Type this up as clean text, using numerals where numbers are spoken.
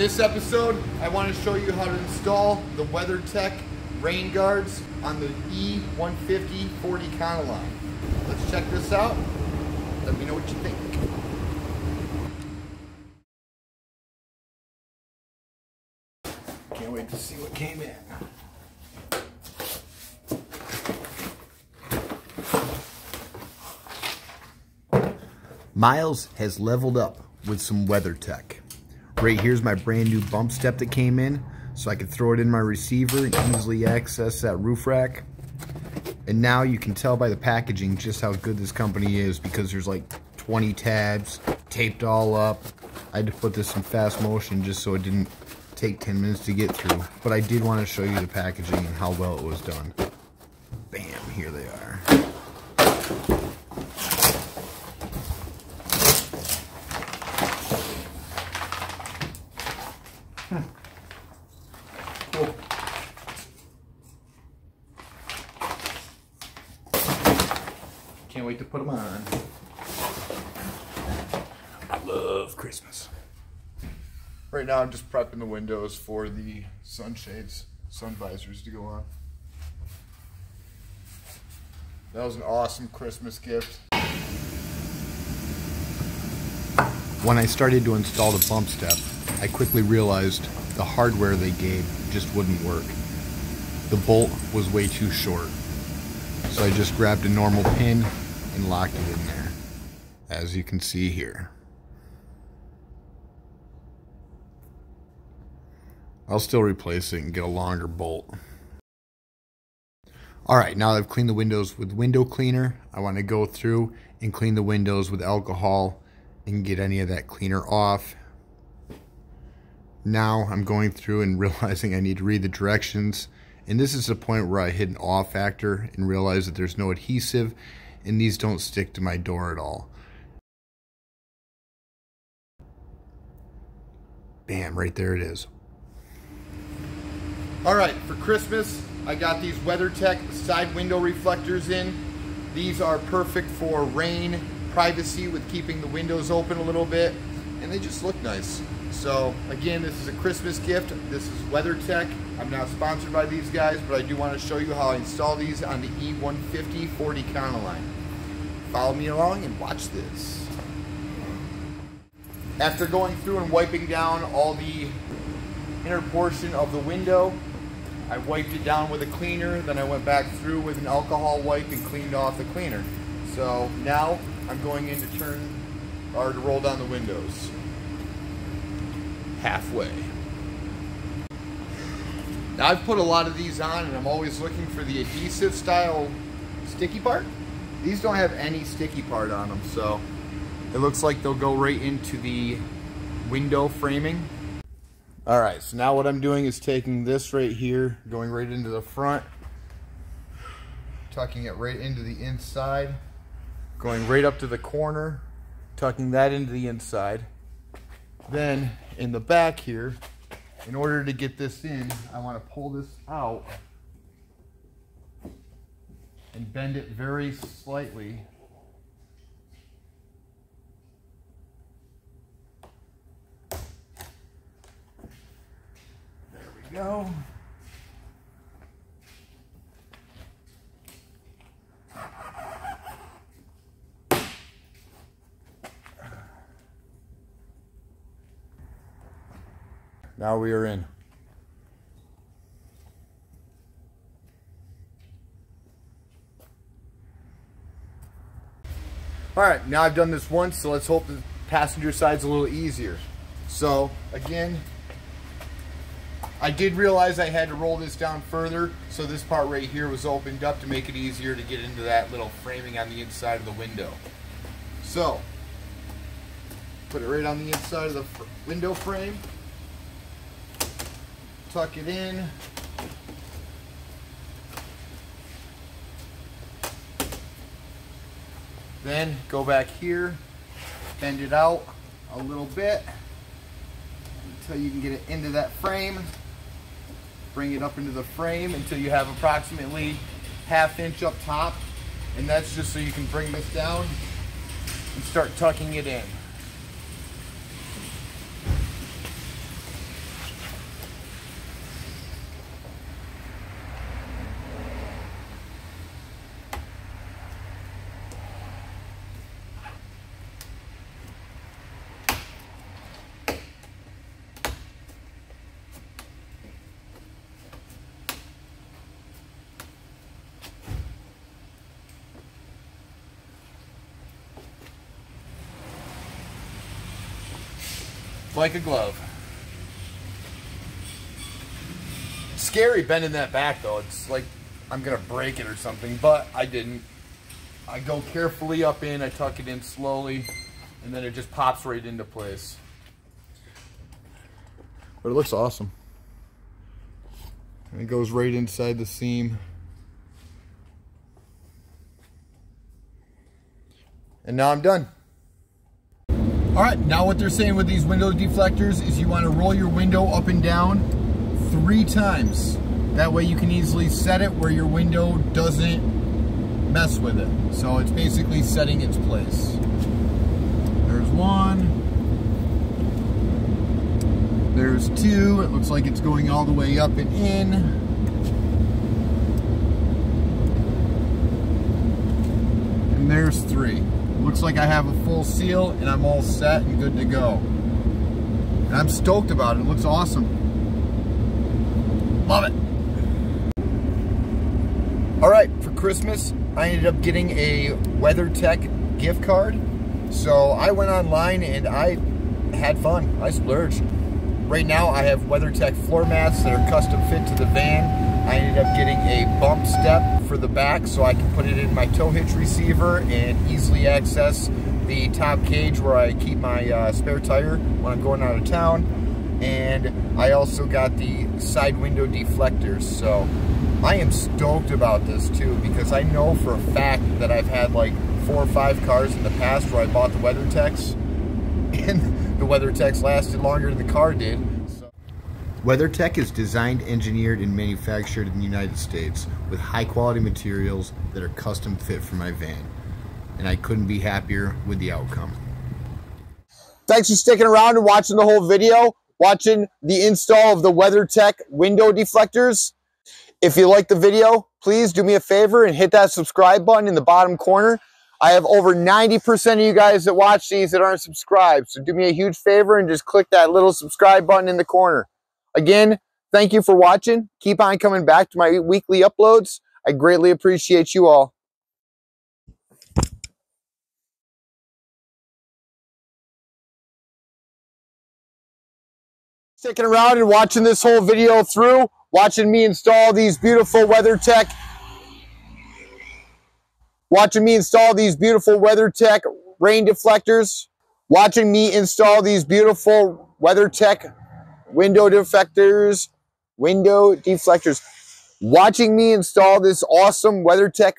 In this episode, I want to show you how to install the WeatherTech rain guards on the E150 40 Econoline. Let's check this out. Let me know what you think. Can't wait to see what came in. Miles has leveled up with some WeatherTech. Right here's my brand new bump step that came in, so I could throw it in my receiver and easily access that roof rack. And now you can tell by the packaging just how good this company is, because there's like 20 tabs taped all up. I had to put this in fast motion just so it didn't take 10 minutes to get through. But I did want to show you the packaging and how well it was done. Bam, here they are. Cool. Can't wait to put them on. I love Christmas. Right now I'm just prepping the windows for the sunshades, sun visors to go on. That was an awesome Christmas gift. When I started to install the bump step, I quickly realized the hardware they gave just wouldn't work. The bolt was way too short. So I just grabbed a normal pin and locked it in there, as you can see here. I'll still replace it and get a longer bolt. Alright, now that I've cleaned the windows with window cleaner, I want to go through and clean the windows with alcohol and get any of that cleaner off. Now I'm going through and realizing I need to read the directions, and this is the point where I hit an off factor and realize that there's no adhesive and these don't stick to my door at all. Bam, right there it is. Alright, for Christmas I got these WeatherTech side window reflectors in. These are perfect for rain, privacy with keeping the windows open a little bit, and they just look nice. So again, this is a Christmas gift. This is WeatherTech. I'm not sponsored by these guys, but I do want to show you how I install these on the E150 40 Econoline. Follow me along and watch this. After going through and wiping down all the inner portion of the window, I wiped it down with a cleaner, then I went back through with an alcohol wipe and cleaned off the cleaner. So now I'm going in to roll down the windows. Halfway. Now I've put a lot of these on and I'm always looking for the adhesive style sticky part. These don't have any sticky part on them, so it looks like they'll go right into the window framing. Alright, so now what I'm doing is taking this right here, going right into the front, tucking it right into the inside, going right up to the corner, tucking that into the inside. Then in the back here, in order to get this in, I want to pull this out and bend it very slightly. There we go. Now we are in. Alright, now I've done this once, so let's hope the passenger side's a little easier. So, again, I did realize I had to roll this down further, so this part right here was opened up to make it easier to get into that little framing on the inside of the window. So, put it right on the inside of the window frame. Tuck it in. Then go back here, bend it out a little bit until you can get it into that frame. Bring it up into the frame until you have approximately 1/2 inch up top, and that's just so you can bring this down and start tucking it in. like a glove. Scary bending that back though. It's like I'm gonna break it or something, but I didn't. I go carefully up in, I tuck it in slowly, and then it just pops right into place. But it looks awesome. And it goes right inside the seam. And now I'm done. All right, now what they're saying with these window deflectors is you want to roll your window up and down 3 times. That way you can easily set it where your window doesn't mess with it. So it's basically setting its place. There's 1. There's 2. It looks like it's going all the way up and in. And there's 3. Looks like I have a full seal and I'm all set and good to go. And I'm stoked about it. It looks awesome. Love it. All right, for Christmas, I ended up getting a WeatherTech gift card. So I went online and I had fun. I splurged. Right now I have WeatherTech floor mats that are custom fit to the van. I ended up getting a bump step for the back so I can put it in my tow hitch receiver and easily access the top cage where I keep my spare tire when I'm going out of town. And I also got the side window deflectors. So I am stoked about this too, because I know for a fact that I've had like 4 or 5 cars in the past where I bought the WeatherTechs and the WeatherTechs lasted longer than the car did. WeatherTech is designed, engineered, and manufactured in the United States with high quality materials that are custom fit for my van. And I couldn't be happier with the outcome. Thanks for sticking around and watching the whole video, watching the install of the WeatherTech window deflectors. If you like the video, please do me a favor and hit that subscribe button in the bottom corner. I have over 90% of you guys that watch these that aren't subscribed. So do me a huge favor and just click that little subscribe button in the corner. Again, thank you for watching. Keep on coming back to my weekly uploads. I greatly appreciate you all. Sticking around and watching this whole video through, watching me install these beautiful WeatherTech rain deflectors, watching me install these beautiful WeatherTech window deflectors, watching me install this awesome WeatherTech